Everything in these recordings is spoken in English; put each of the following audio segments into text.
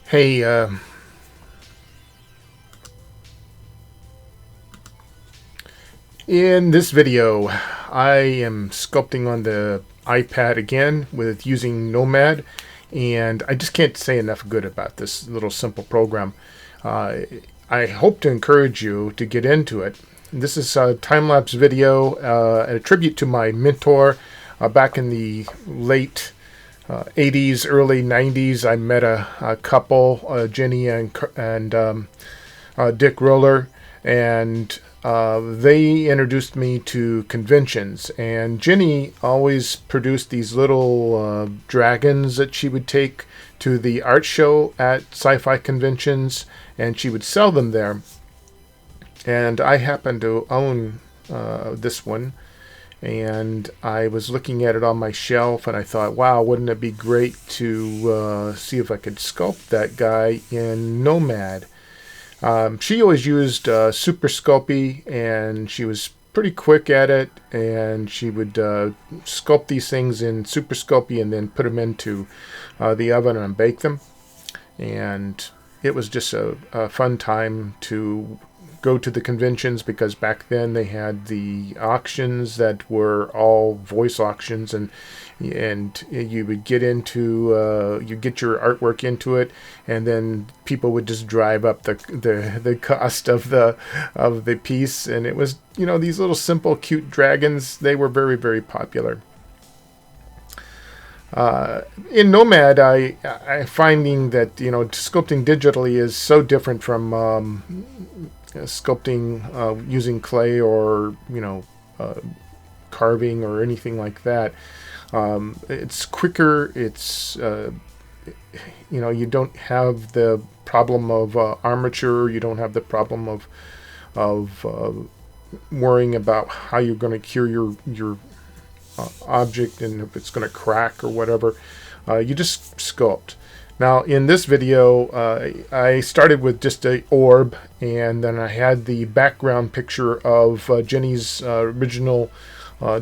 Hey, in this video, I am sculpting on the iPad again with using Nomad, and I just can't say enough good about this little simple program. Uh, I hope to encourage you to get into it. This is a time-lapse video, a tribute to my mentor back in the late 80s, early 90s. I met a couple, Jenny and Dick Roller, and they introduced me to conventions. And Jenny always produced these little dragons that she would take to the art show at sci-fi conventions, and she would sell them there. And I happen to own this one. And I was looking at it on my shelf, and I thought, wow, wouldn't it be great to see if I could sculpt that guy in Nomad? She always used Super Sculpey, and she was pretty quick at it, and she would sculpt these things in Super Sculpey and then put them into the oven and bake them. And it was just a fun time to go to the conventions, because back then they had the auctions that were all voice auctions, and you would get into you get your artwork into it, and then people would just drive up the cost of the piece. And it was, these little simple cute dragons. They were very, very popular. In Nomad, I finding that sculpting digitally is so different from sculpting using clay, or carving or anything like that. It's quicker. It's you don't have the problem of armature. You don't have the problem of worrying about how you're going to cure your object, and if it's going to crack or whatever. You just sculpt. Now in this video, I started with just a orb, and then I had the background picture of Jenny's original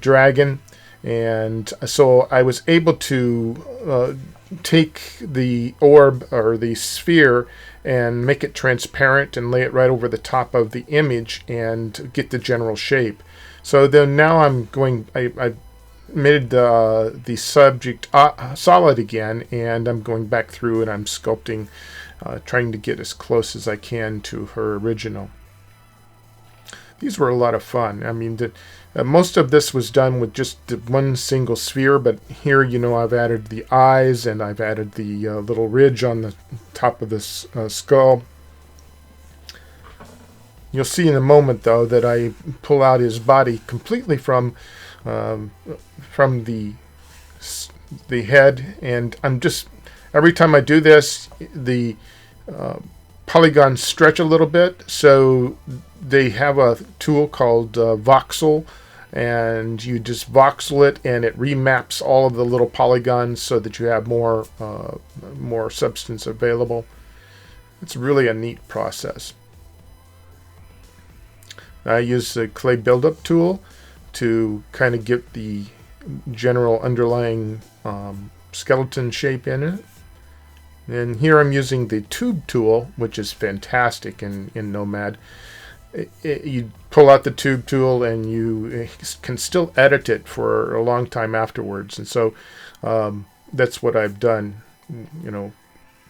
dragon, and so I was able to take the orb, or the sphere, and make it transparent and lay it right over the top of the image and get the general shape. So then now I made the subject solid again, and I'm going back through and I'm sculpting, trying to get as close as I can to her original. These were a lot of fun. I mean, most of this was done with just one single sphere, but here, I've added the eyes, and I've added the little ridge on the top of this skull. You'll see in a moment, though, that I pull out his body completely from the head, and I'm just, every time I do this, the polygons stretch a little bit. So they have a tool called voxel, and you just voxel it, and it remaps all of the little polygons so that you have more substance available. It's really a neat process. I use the clay buildup tool to kind of get the general underlying skeleton shape in it. And here I'm using the tube tool, which is fantastic in Nomad. You pull out the tube tool, and you can still edit it for a long time afterwards. And so that's what I've done,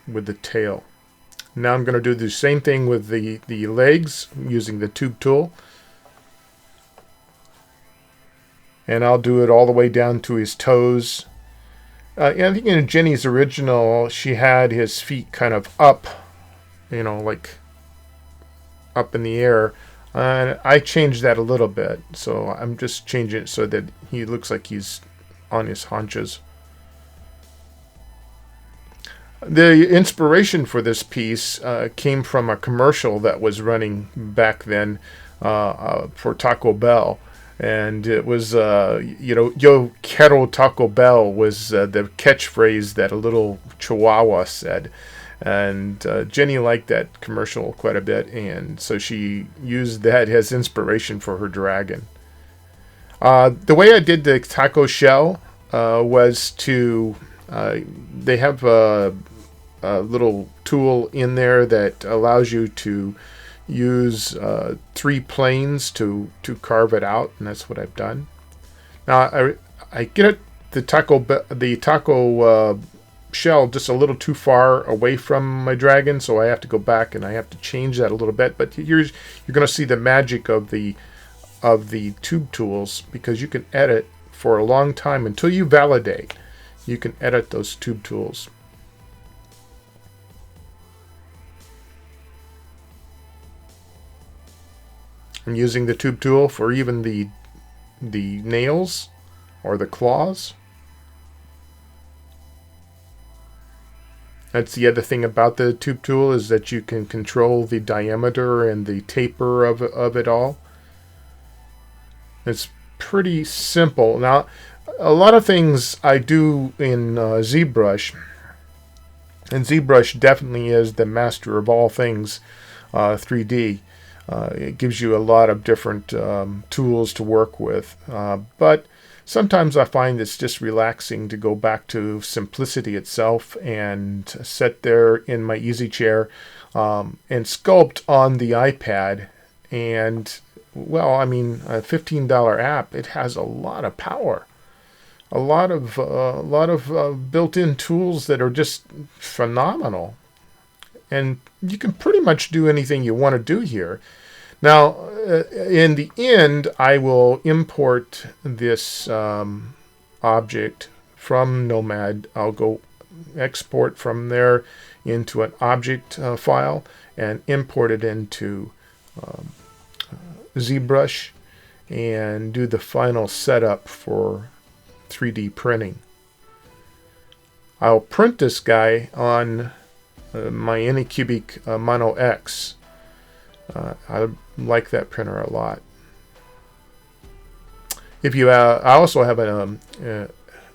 with the tail. Now I'm going to do the same thing with the legs using the tube tool. And I'll do it all the way down to his toes. I think in Jenny's original, she had his feet kind of up, like up in the air. And I changed that a little bit. So I'm just changing it so that he looks like he's on his haunches. The inspiration for this piece came from a commercial that was running back then for Taco Bell. And it was, Yo quiero Taco Bell was the catchphrase that a little chihuahua said. And Jenny liked that commercial quite a bit, and so she used that as inspiration for her dragon. The way I did the taco shell was to, they have a a little tool in there that allows you to use 3 planes to carve it out, and that's what I've done. Now I get the taco shell just a little too far away from my dragon, so I have to go back and I have to change that a little bit. But you're going to see the magic of the tube tools, because you can edit for a long time until you validate. You can edit those tube tools. I'm using the tube tool for even the nails or the claws. That's the other thing about the tube tool, is that you can control the diameter and the taper of it all. It's pretty simple. Now, a lot of things I do in ZBrush, and ZBrush definitely is the master of all things 3D. It gives you a lot of different tools to work with, but sometimes I find it's just relaxing to go back to simplicity itself and sit there in my easy chair and sculpt on the iPad. And, well, I mean, a $15 app, it has a lot of power. A lot of built-in tools that are just phenomenal. And you can pretty much do anything you want to do here. Now, in the end, I will import this object from Nomad. I'll go export from there into an object file and import it into ZBrush and do the final setup for 3D printing. I'll print this guy on my Anycubic Mono X. I like that printer a lot. If you, I also have an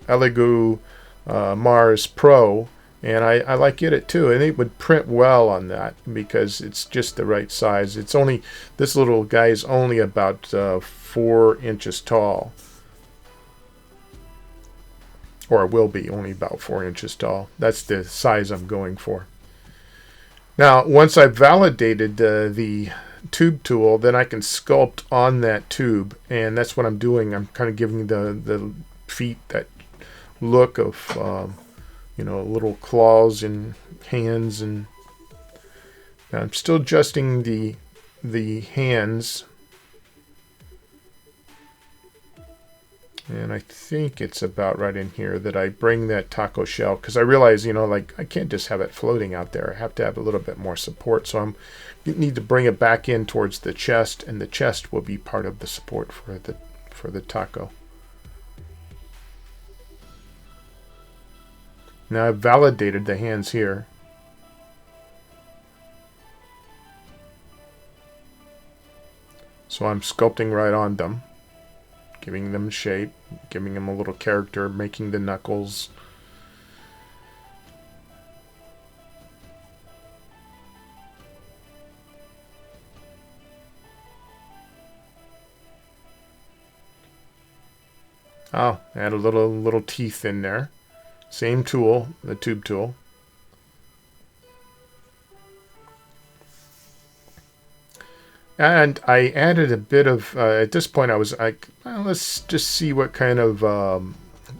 Elegoo Mars Pro, and I like it too, and it would print well on that because it's just the right size. It's only, this little guy is only about 4 inches tall, or it will be only about 4 inches tall. That's the size I'm going for. Now, once I've validated the tube tool, then I can sculpt on that tube, and that's what I'm doing. I'm kind of giving the feet that look of, you know, little claws and hands, and I'm still adjusting the hands. And I think it's about right in here that I bring that taco shell, because I realize, you know, like, I can't just have it floating out there. I have to have a little bit more support. So you need to bring it back in towards the chest, and the chest will be part of the support for the taco. Now I've validated the hands here. So I'm sculpting right on them, giving them shape, giving them a little character, making the knuckles. Oh, add a little teeth in there. Same tool, the tube tool. And I added a bit of, at this point I was like, well, let's just see what kind of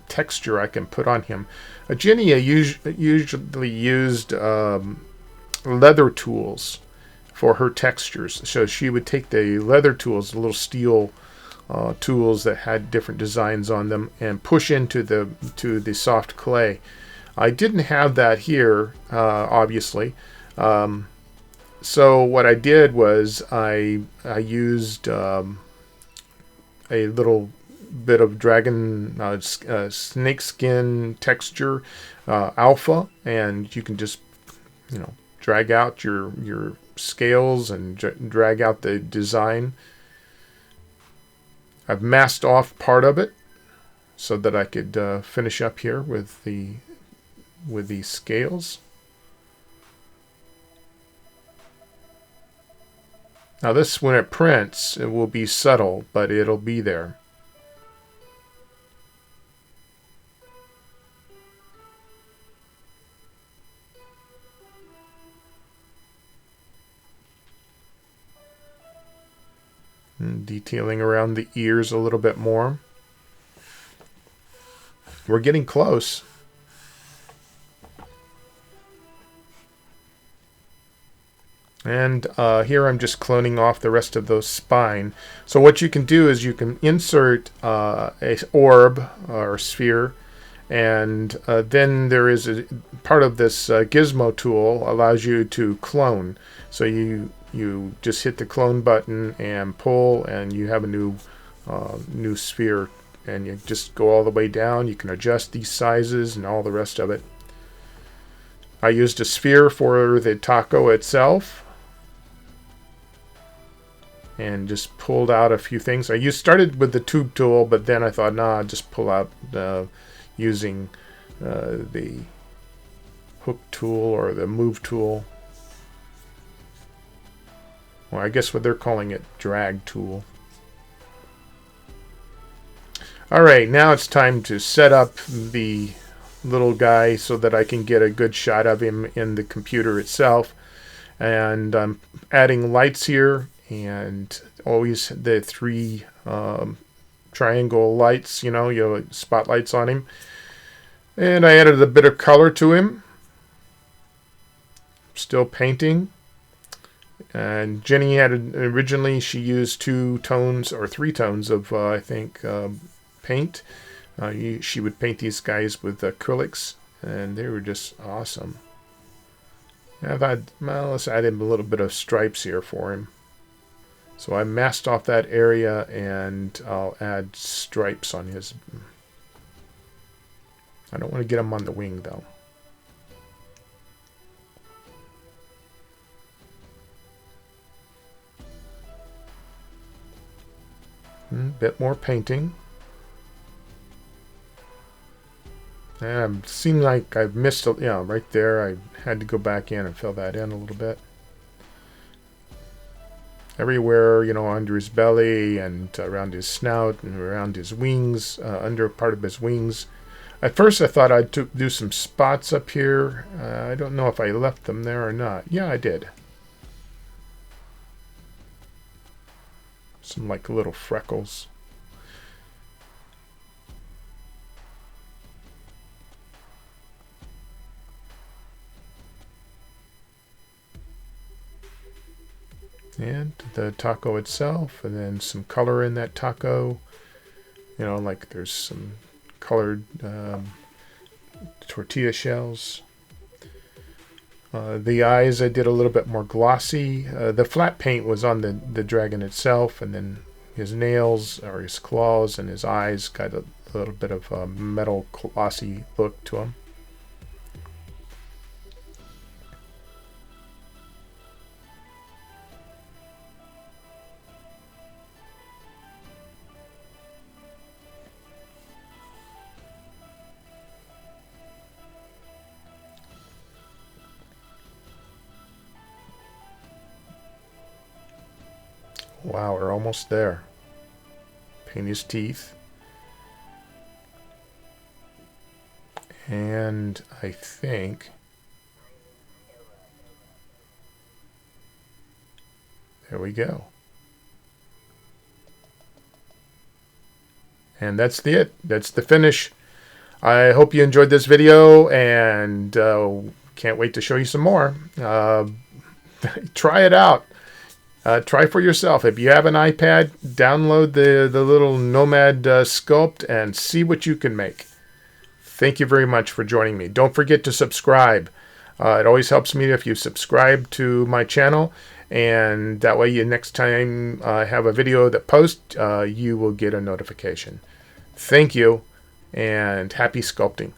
texture I can put on him. Eugenia usually used leather tools for her textures. So she would take the leather tools, the little steel tools that had different designs on them, and push into the soft clay. I didn't have that here, obviously. So what I did was I used a little bit of dragon snake skin texture alpha, and you can just, you know, drag out your scales and drag out the design. I've masked off part of it so that I could finish up here with the scales. Now this, when it prints, it will be subtle, but it'll be there. detailing around the ears a little bit more. We're getting close. And here I'm just cloning off the rest of those spine. So what you can do is you can insert a orb or sphere, and then there is a part of this gizmo tool allows you to clone. So you just hit the clone button and pull, and you have a new sphere, and you just go all the way down. You can adjust these sizes and all the rest of it. I used a sphere for the taco itself, and just pulled out a few things. I started with the tube tool, but then I thought, nah, I'll just pull out using the hook tool or the move tool. Well, I guess what they're calling it, drag tool. All right, now it's time to set up the little guy so that I can get a good shot of him in the computer itself. And I'm adding lights here, and always the 3 triangle lights, you know, spotlights on him. And I added a bit of color to him. Still painting. And Jenny had originally, she used 2 tones or 3 tones of I think paint. She would paint these guys with acrylics, and they were just awesome. I thought, well, let's add in a little bit of stripes here for him. So I masked off that area, and I'll add stripes on his. I don't want to get him on the wing, though. Bit more painting. And it seemed like I've missed, right there. I had to go back in and fill that in a little bit. Everywhere, under his belly and around his snout and around his wings, under part of his wings. At first I thought I'd do some spots up here. I don't know if I left them there or not. Yeah, I did. Some like little freckles. And the taco itself, and then some color in that taco. Like there's some colored tortilla shells. The eyes I did a little bit more glossy. The flat paint was on the dragon itself, and then his nails or his claws and his eyes got a little bit of a metal glossy look to them. Wow, we're almost there. Paint his teeth. And I think there we go. And that's it. That's the finish. I hope you enjoyed this video, and can't wait to show you some more. Try it out. Try for yourself. If you have an iPad, download the little Nomad Sculpt and see what you can make. Thank you very much for joining me. Don't forget to subscribe. It always helps me if you subscribe to my channel, and that way next time I have a video that posts, you will get a notification. Thank you, and happy sculpting.